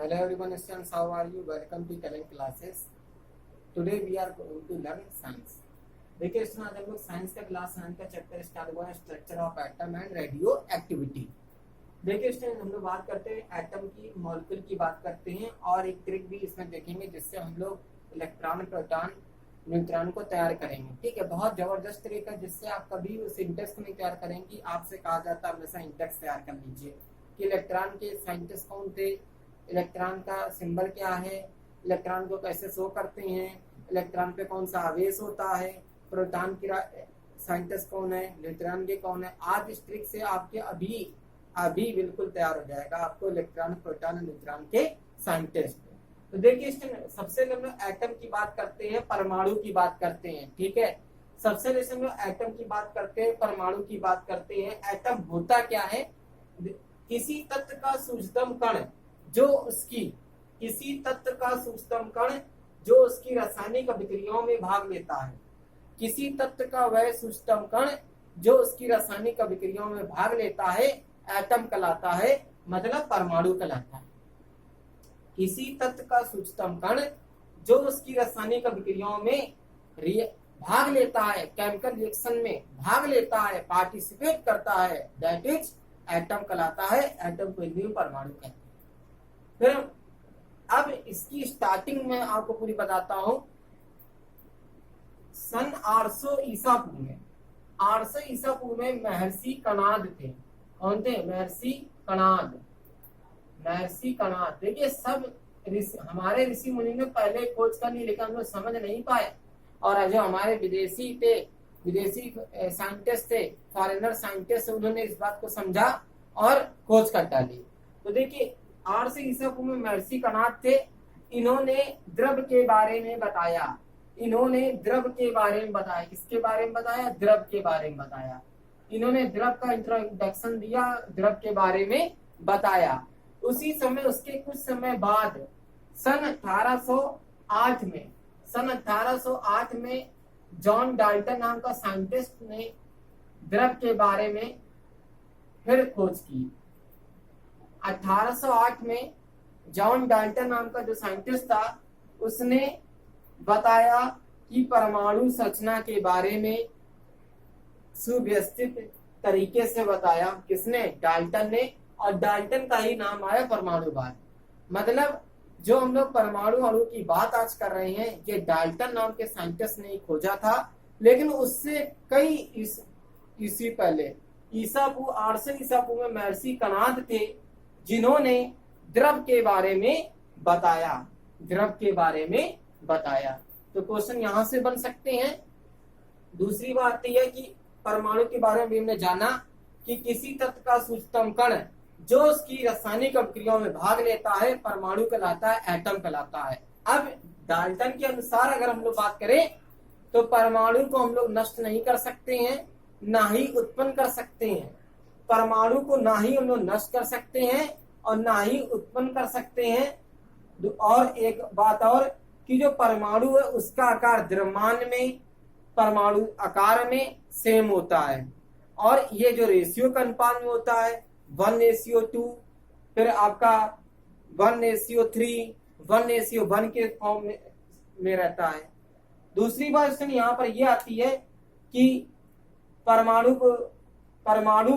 Hello everyone, students. How are you? Welcome to talent classes. Today we are going to learn science. देखिए student, आज हम लोग science का class 9 का chapter start हुआ है, structure of atom and radio activity. देखिए student, हम लोग बात करते हैं एटम की, मॉलिक्यूल की बात करते हैं और एक ट्रिक भी इसमें देखेंगे जिससे हम लोग इलेक्ट्रॉन, प्रोटॉन, न्यूट्रॉन को तैयार करेंगे। ठीक है, बहुत जबरदस्त ट्रिक है जिससे आप कभी उस इंडेक्स को नहीं तैयार करेंगे। आपसे कहा जाता है हमेशा इंडेक्स तैयार कर लीजिए कि इलेक्ट्रॉन के साइंटिस्ट कौन थे, इलेक्ट्रॉन का सिंबल क्या है, इलेक्ट्रॉन को कैसे शो करते हैं, इलेक्ट्रॉन पे कौन सा आवेश होता है, प्रोटॉन की साइंटिस्ट कौन है, न्यूट्रॉन के कौन है। आज इस ट्रिक से आपके अभी बिल्कुल तैयार हो जाएगा आपको इलेक्ट्रॉन, प्रोटॉन, न्यूट्रॉन के साइंटिस्ट। तो देखिए सबसे हम लोग एटम की बात करते हैं, परमाणु की बात करते हैं। ठीक है, सबसे जैसे हम लोग एटम की बात करते हैं, परमाणु की बात करते हैं। एटम होता क्या है? किसी तत्व का सूक्ष्मतम कण जो उसकी रासायनिक अभिक्रियाओं में भाग लेता है। किसी तत्व का वह सूक्ष्मतम कण जो उसकी रासायनिक अभिक्रियाओं में भाग लेता है एटम कहलाता है, मतलब परमाणु कहलाता है। किसी तत्व का सूक्ष्मतम कण जो उसकी रासायनिक अभिक्रियाओं में भाग लेता है, केमिकल रिएक्शन में भाग लेता है, पार्टिसिपेट करता है, दैट इज एटम कहलाता है। एटम को हिंदी में परमाणु कहते हैं। फिर अब इसकी स्टार्टिंग में आपको पूरी बताता हूं। सन 800 ईसा पूर्व में महर्षि कणाद थे। कौन थे? महर्षि कणाद। देखिए सब हमारे ऋषि मुनि ने पहले खोज कर ली, लेकिन हम लोग समझ नहीं पाए। और जो हमारे विदेशी साइंटिस्ट थे, फॉरेनर साइंटिस्ट, उन्होंने इस बात को समझा और खोज कर डाली। तो देखिए 800 ईसा पूर्व में महर्षि कणाद थे। इन्होंने द्रव के बारे में बताया। किसके बारे में बताया? द्रव के बारे में बताया। इन्होंने द्रव का इंट्रोडक्शन दिया, द्रव के बारे में बताया। उसी समय, उसके कुछ समय बाद सन 1808 में जॉन डाल्टन नाम का साइंटिस्ट ने द्रव के बारे में फिर खोज की। 1808 में जॉन डाल्टन नाम का जो साइंटिस्ट था, उसने बताया कि परमाणु संरचना के बारे में सुव्यवस्थित तरीके से बताया। किसने? डाल्टन ने। और डाल्टन का ही नाम आया परमाणुवाद। मतलब जो हम लोग परमाणु अणु की बात आज कर रहे हैं, ये डाल्टन नाम के साइंटिस्ट ने खोजा था। लेकिन उससे कई ईसा पहले 800 ईसा पूर्व में महर्षि कणाद थे, जिन्होंने द्रव के बारे में बताया। तो क्वेश्चन यहां से बन सकते हैं। दूसरी बात यह है कि परमाणु के बारे में हमने जाना कि किसी तत्व का सूक्ष्मतम कण जो उसकी रासायनिक अभिक्रियाओं में भाग लेता है परमाणु कहलाता है, एटम कहलाता है। अब डाल्टन के अनुसार अगर हम लोग बात करें तो परमाणु को हम लोग नष्ट नहीं कर सकते हैं, ना ही उत्पन्न कर सकते हैं। परमाणु को ना ही हम लोग नष्ट कर सकते हैं और ना ही उत्पन्न कर सकते हैं। और एक बात और कि जो परमाणु है उसका आकार द्रव्यमान में, परमाणु आकार में सेम होता है। और ये जो रेशियो का अनुपात में होता है 1:2, फिर आपका 1:3, 1:1 के फॉर्म में रहता है। दूसरी बात यहाँ पर यह आती है कि परमाणु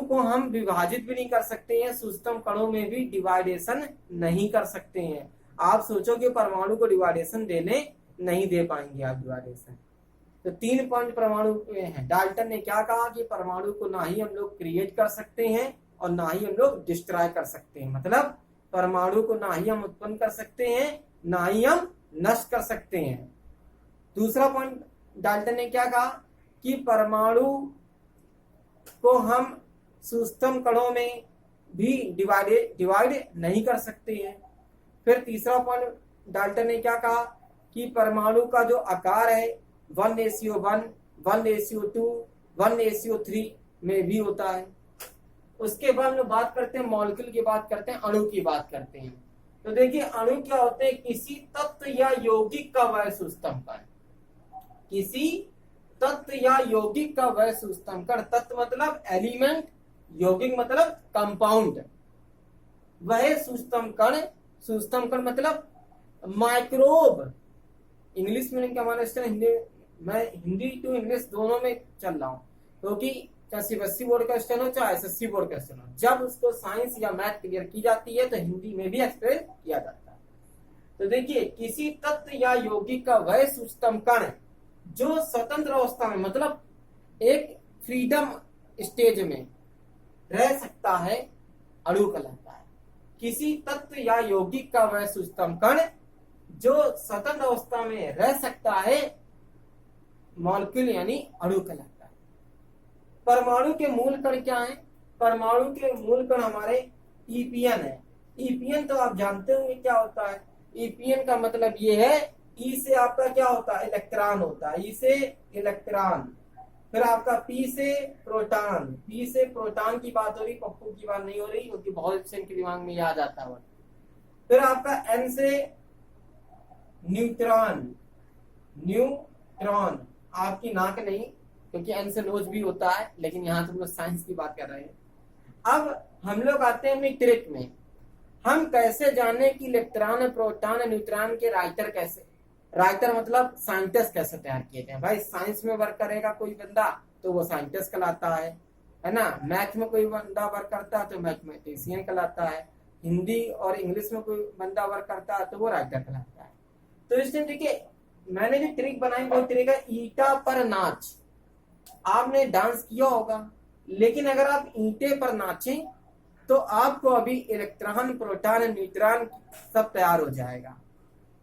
को हम विभाजित भी नहीं कर सकते हैं, सूक्ष्मतम कणों में भी डिवाइडेशन नहीं कर सकते हैं। आप सोचो कि परमाणु को डिवाइडेशन नहीं दे पाएंगे आप डिवाइडेशन। तो 3 पॉइंट परमाणु में है। डाल्टन ने क्या कहा कि परमाणु को ना ही हम लोग क्रिएट कर सकते हैं और ना ही हम लोग डिस्ट्रॉय कर सकते हैं। मतलब परमाणु को ना ही हम उत्पन्न कर सकते हैं, ना ही हम नष्ट कर सकते हैं। दूसरा पॉइंट डाल्टन ने क्या कहा कि परमाणु को हम सूक्ष्मतम कणों में भी डिवाइड नहीं कर सकते हैं। फिर तीसरा पॉइंट डाल्टन ने क्या कहा कि परमाणु का जो आकार है 1:1, 1:2, 1:3 में भी होता है। उसके बाद हम लोग बात करते हैं मॉलिक्यूल की बात करते हैं, अणु की बात करते हैं। तो देखिए अणु क्या होते हैं? किसी तत्व या यौगिक का वह सूक्ष्मतम कण। किसी तत्व या यौगिक का वह सूक्ष्मतम कण। तत्व मतलब एलिमेंट, यौगिक मतलब कंपाउंड। वह सूक्ष्मतम कण सूक्ष्म कण मतलब माइक्रोब। इंग्लिश में क्या माना, हिंदी, मैं हिंदी टू इंग्लिश दोनों में चल रहा हूँ, क्योंकि चाहे सीबीएसई बोर्ड का क्वेश्चन हो चाहे एसएससी बोर्ड का क्वेश्चन हो, जब उसको साइंस या मैथ क्लियर की जाती है तो हिंदी में भी एक्सप्लेन किया जाता है। तो देखिए, किसी तत्व या यौगिक का वह सूक्ष्म कण जो स्वतंत्र अवस्था में मतलब एक फ्रीडम स्टेज में रह सकता है, अणु कहलाता है। किसी तत्व या यौगिक का वह सूक्ष्म कण जो स्वतंत्र अवस्था में रह सकता है, मॉलिक्यूल यानी अणु कहलाता है। परमाणु के मूल कण क्या है? परमाणु के मूल कण हमारे ईपीएन है। ईपीएन तो आप जानते होंगे क्या होता है। ईपीएन का मतलब ये है, ई से आपका क्या होता है, इलेक्ट्रॉन होता है, ई से इलेक्ट्रॉन। फिर आपका पी से प्रोटॉन, पी से प्रोटॉन की बात हो रही, पप्पू की बात नहीं हो रही, क्योंकि बहुत से इनके दिमाग में याद आता है। फिर आपका एन से न्यूट्रॉन, न्यूट्रॉन आपकी नाक नहीं, क्योंकि एन से नोज भी होता है, लेकिन यहाँ तुम लोग साइंस की बात कर रहे हैं। अब हम लोग आते हैं अपनी ट्रिक में। हम कैसे जाने कि इलेक्ट्रॉन, प्रोटॉन, न्यूट्रॉन के राइटर कैसे, राइटर मतलब साइंटिस्ट कैसे तैयार किए थे। भाई साइंस में वर्क करेगा कोई बंदा तो वो साइंटिस्ट कहलाता है ना। मैथ में कोई बंदा वर्क करता है तो मैथमेटिशियन कहलाता है। हिंदी और इंग्लिश में कोई बंदा वर्क करता है तो वो राइटर कहलाता है। तो इसलिए देखिए, मैंने जो ट्रिक बनाई वो ट्रिक है ईटा पर नाच। आपने डांस किया होगा, लेकिन अगर आप ईंटे पर नाचें तो आपको अभी इलेक्ट्रॉन, प्रोटॉन, न्यूट्रॉन सब तैयार हो जाएगा।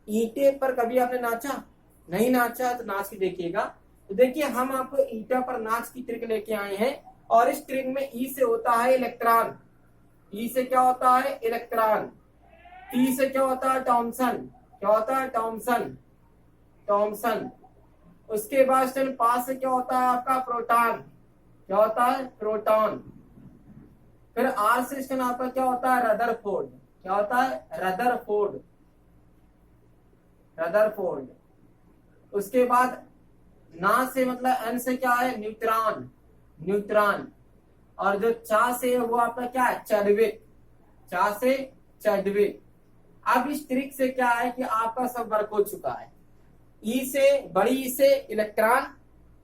ईंटे पर कभी आपने नाचा? नहीं नाचा, तो नाच के देखिएगा। तो देखिए, हम आपको ईटा पर नाच की ट्रिक लेके आए हैं, और इस ट्रिक में ई से होता है इलेक्ट्रॉन, ई से क्या होता है इलेक्ट्रॉन, टी से क्या होता है थॉमसन, क्या होता है थॉमसन, थॉमसन। उसके बाद पास से क्या होता है आपका प्रोटॉन, क्या होता है प्रोटॉन। फिर आर से आपका क्या होता है रदरफोर्ड, क्या होता है रदरफोर्ड, रदरफोर्ड। उसके बाद ना से मतलब एन से क्या है न्यूट्रॉन, न्यूट्रॉन। और जो चा से वो आपका क्या है चैडविक, चा से चैडविक। अब इस ट्रिक से क्या है कि आपका सब वर्क हो चुका है। ई से, बड़ी ई से इलेक्ट्रॉन,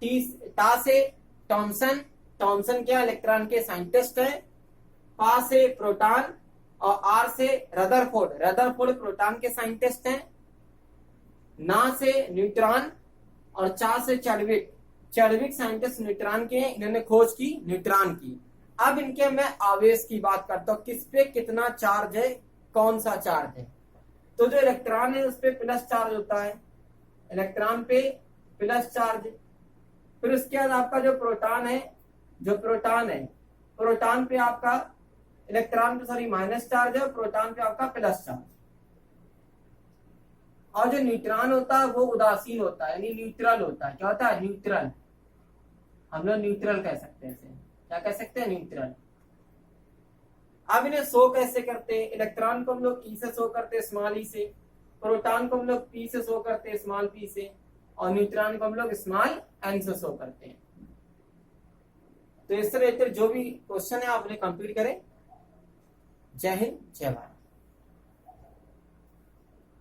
टी टा से थॉमसन, थॉमसन क्या इलेक्ट्रॉन के साइंटिस्ट है। पा से प्रोटॉन, और आर से रदरफोर्ड, रदरफोर्ड प्रोटॉन के साइंटिस्ट हैं। ना से न्यूट्रॉन, और चा से चैडविक, चैडविक साइंटिस्ट न्यूट्रॉन के हैं, इन्होंने खोज की न्यूट्रॉन की। अब इनके मैं आवेश की बात करता हूं, किस पे कितना चार्ज है, कौन सा चार्ज है। तो जो इलेक्ट्रॉन है उस पे प्लस चार्ज होता है, इलेक्ट्रॉन पे प्लस चार्ज। फिर उसके बाद आपका जो प्रोटॉन है, जो प्रोटॉन है, प्रोटॉन पे आपका इलेक्ट्रॉन पे सॉरी माइनस चार्ज है, और प्रोटॉन पे आपका प्लस चार्ज। और जो न्यूट्रॉन होता है वो उदासीन होता है, यानी न्यूट्रल होता है। क्या होता है न्यूट्रल, हम लोग न्यूट्रल कह सकते हैं इसे, क्या कह सकते हैं न्यूट्रल। अब इन्हें शो कैसे करते हैं? इलेक्ट्रॉन को हम लोग ई से शो करते हैं स्मॉल ई से, प्रोटॉन को हम लोग पी से शो करते हैं स्मॉल पी से, और न्यूट्रॉन को हम लोग स्मॉल एन से शो करते हैं। तो इस तरह जो भी क्वेश्चन है आप उन्हें कंप्लीट करें। जय हिंद, जय भारत।